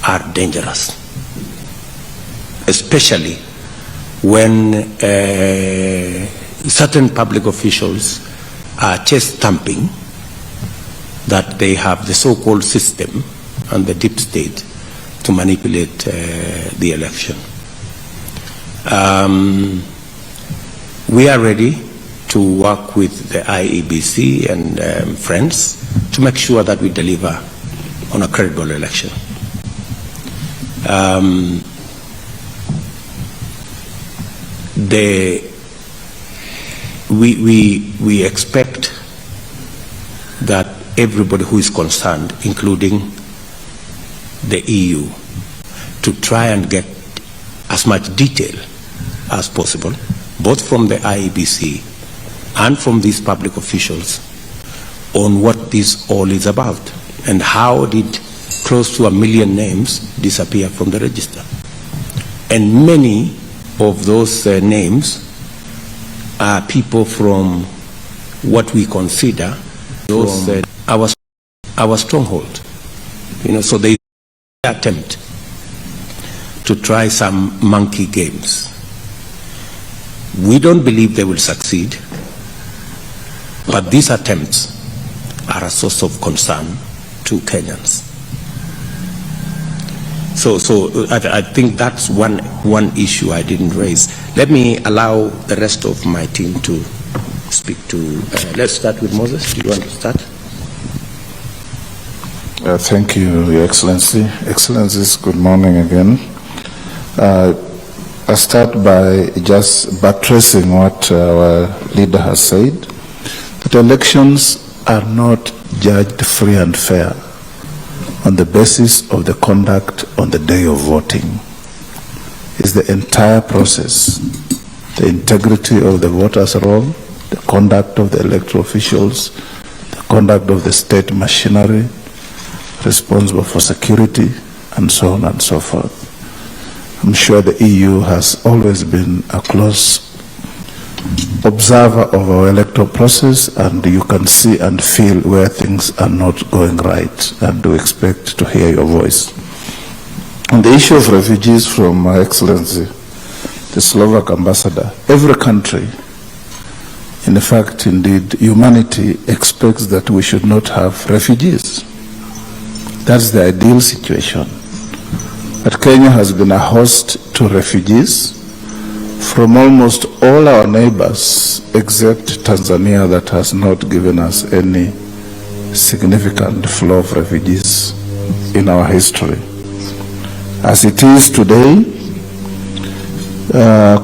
are dangerous, especially when certain public officials are chest thumping that they have the so-called system and the deep state to manipulate the election. We are ready to work with the IEBC and friends to make sure that we deliver on a credible election. We expect that everybody who is concerned, including the EU, to try and get as much detail as possible, both from the IEBC and from these public officials, on what this all is about and how did close to 1 million names disappear from the register. And many of those names are people from what we consider those our stronghold. So they attempt to try some monkey games. We don't believe they will succeed, but these attempts are a source of concern to Kenyans. So I think that's one issue I didn't raise. Let me allow the rest of my team to speak to. Let's start with Moses. Do you want to start? Thank you, Your Excellency. Excellencies, good morning again. I start by just buttressing what our leader has said, that elections are not judged free and fair on the basis of the conduct on the day of voting. It's the entire process, the integrity of the voters' roll, the conduct of the electoral officials, the conduct of the state machinery responsible for security, and so on and so forth. I'm sure the EU has always been a close observer of our electoral process, and you can see and feel where things are not going right, and do expect to hear your voice. On the issue of refugees, from Her Excellency, the Slovak ambassador, every country, in fact, indeed, humanity expects that we should not have refugees. That's the ideal situation. But Kenya has been a host to refugees from almost all our neighbors, except Tanzania, that has not given us any significant flow of refugees in our history. As it is today,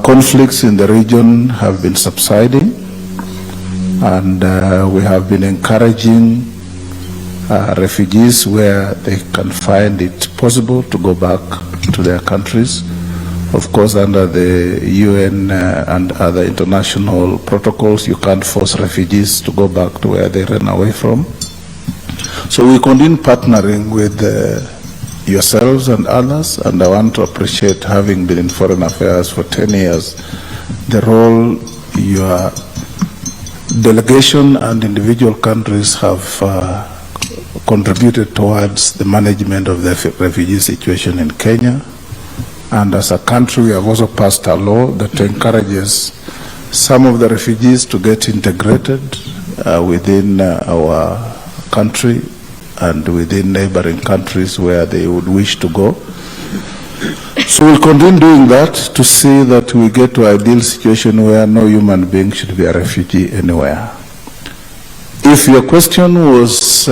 conflicts in the region have been subsiding, and we have been encouraging refugees where they can find it possible to go back to their countries. Of course, under the UN and other international protocols, you can't force refugees to go back to where they ran away from. So we continue partnering with yourselves and others, and I want to appreciate, having been in foreign affairs for 10 years, the role your delegation and individual countries have contributed towards the management of the refugee situation in Kenya. And as a country, we have also passed a law that encourages some of the refugees to get integrated within our country and within neighboring countries where they would wish to go. So we'll continue doing that to see that we get to an ideal situation where no human being should be a refugee anywhere. If your question was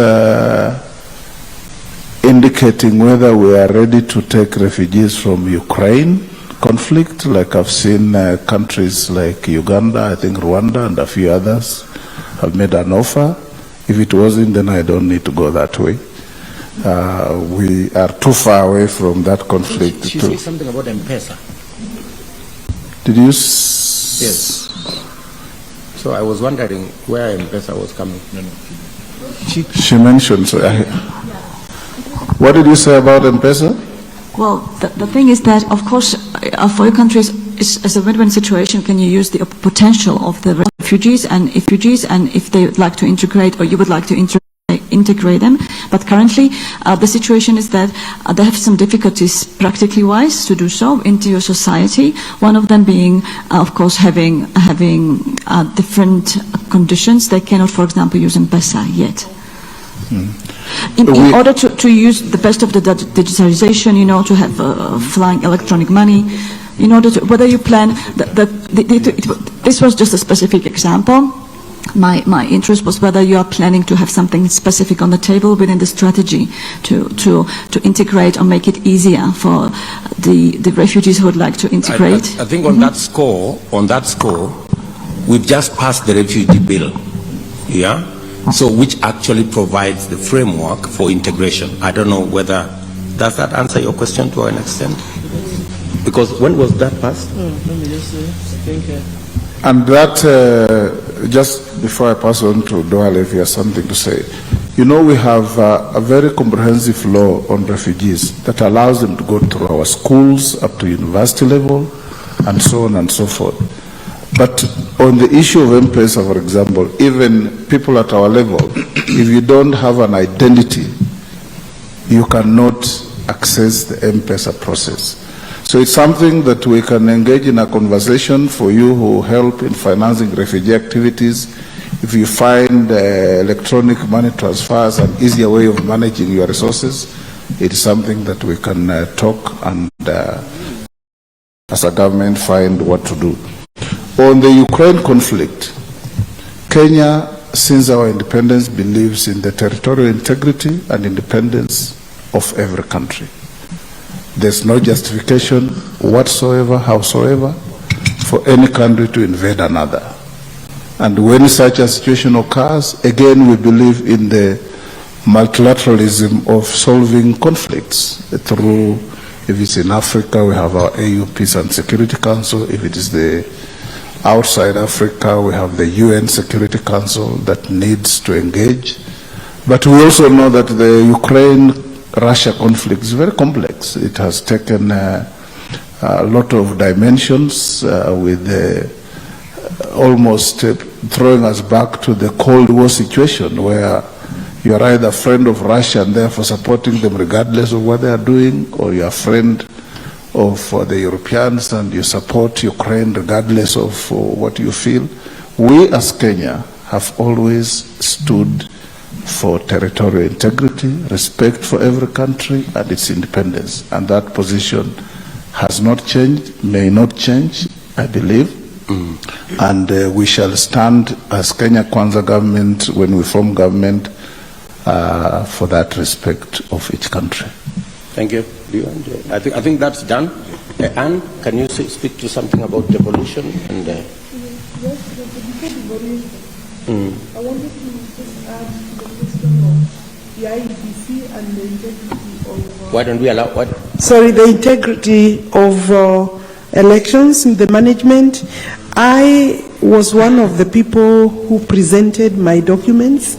indicating whether we are ready to take refugees from Ukraine conflict, like I've seen countries like Uganda, I think Rwanda and a few others have made an offer. If it wasn't, then I don't need to go that way. We are too far away from that conflict. She said something about M-Pesa. Did you? Yes. So I was wondering where M-Pesa was coming. No. She mentioned. So what did you say about M-Pesa? Well, the thing is that, of course, for your countries, it's a win-win situation. Can you use the potential of the refugees, and if they would like to integrate, or you would like to integrate integrate them. But currently, the situation is that they have some difficulties practically wise to do so into your society. One of them being, of course, having different conditions. They cannot, for example, use M-Pesa yet. In order to use the best of the digitalization, to have flying electronic money, in order to, whether you plan, this was just a specific example. My interest was whether you are planning to have something specific on the table within the strategy to integrate or make it easier for the refugees who would like to integrate. I think on that score, we've just passed the refugee bill, yeah? So which actually provides the framework for integration. I don't know whether, does that answer your question to an extent? Because when was that passed? Let me just say, And that, just before I pass on to Doyle, if he has something to say, we have a very comprehensive law on refugees that allows them to go through our schools up to university level and so on and so forth. But on the issue of M-Pesa, for example, even people at our level, if you don't have an identity, you cannot access the M-Pesa process. So it's something that we can engage in a conversation for you who help in financing refugee activities. If you find electronic money transfers an easier way of managing your resources, it's something that we can talk and as a government find what to do. On the Ukraine conflict, Kenya, since our independence, believes in the territorial integrity and independence of every country. There's no justification whatsoever, howsoever, for any country to invade another. And when such a situation occurs, again, we believe in the multilateralism of solving conflicts through, if it's in Africa, we have our AU Peace and Security Council. If it is outside Africa, we have the UN Security Council that needs to engage. But we also know that the Ukraine-Russia conflict is very complex. It has taken a lot of dimensions with almost throwing us back to the Cold War situation where you are either a friend of Russia and therefore supporting them regardless of what they are doing, or you are a friend of the Europeans and you support Ukraine regardless of what you feel. We as Kenya have always stood for territorial integrity, respect for every country and its independence. And that position has not changed, may not change, I believe. And we shall stand as Kenya Kwanza government, when we form government, for that respect of each country. Thank you. I think that's done. Anne, can you speak to something about devolution? And, yes, before devolution, I wanted to just add to the question of the IEBC and the integrity of... why don't we allow what? Sorry, the integrity of elections in the management. I was one of the people who presented my documents.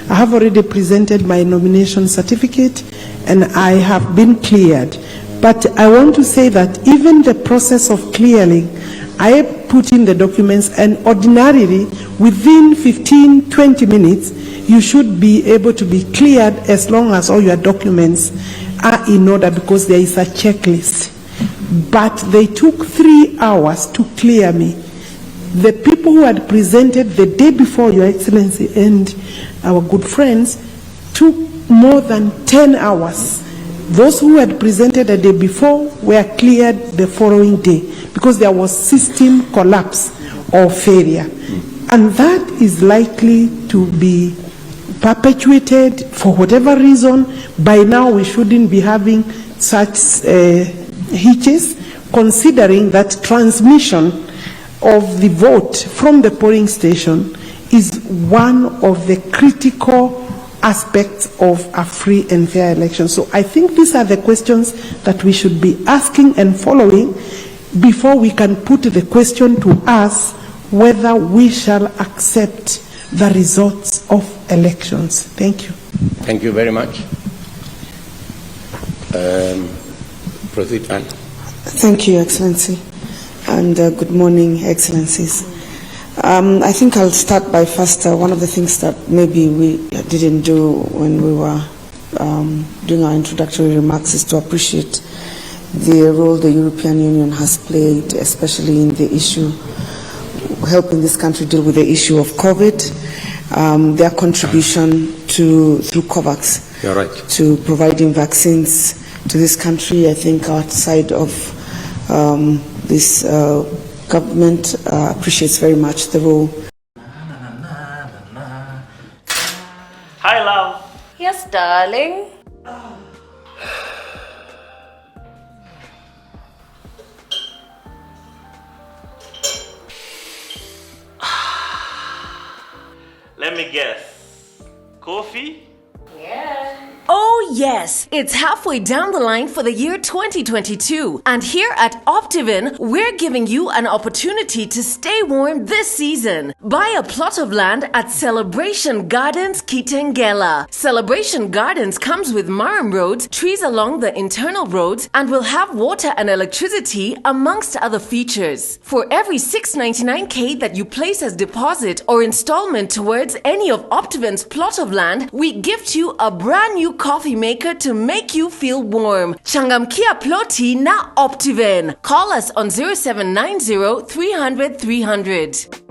I have already presented my nomination certificate and I have been cleared. But I want to say that even the process of clearing, I put in the documents, and ordinarily within 15-20 minutes you should be able to be cleared as long as all your documents are in order, because there is a checklist. But they took 3 hours to clear me. The people who had presented the day before, Your Excellency, and our good friends, took more than 10 hours. Those who had presented the day before were cleared the following day because there was system collapse or failure. And that is likely to be perpetuated for whatever reason. By now we shouldn't be having such hitches, considering that transmission of the vote from the polling station is one of the critical aspects of a free and fair election. So I think these are the questions that we should be asking and following before we can put the question to us whether we shall accept the results of elections. Thank you. Thank you very much. Proceed, Anne. Thank you, Excellency, and good morning, Excellencies. I think I'll start by first, one of the things that maybe we didn't do when we were doing our introductory remarks is to appreciate the role the European Union has played, especially in the issue, helping this country deal with the issue of COVID, their contribution through COVAX. You're right. To providing vaccines to this country. I think outside of this government appreciates very much the role. Hi, love. Yes, darling. Let me guess. Coffee? Yeah. Oh yes, it's halfway down the line for the year 2022, and here at Optivin, we're giving you an opportunity to stay warm this season. Buy a plot of land at Celebration Gardens, Kitengela. Celebration Gardens comes with Maram roads, trees along the internal roads, and will have water and electricity amongst other features. For every 699k that you place as deposit or installment towards any of Optivin's plot of land, we gift you a brand new coffee maker to make you feel warm. Changamkia ploti na Optivin. Call us on 0790 300 300.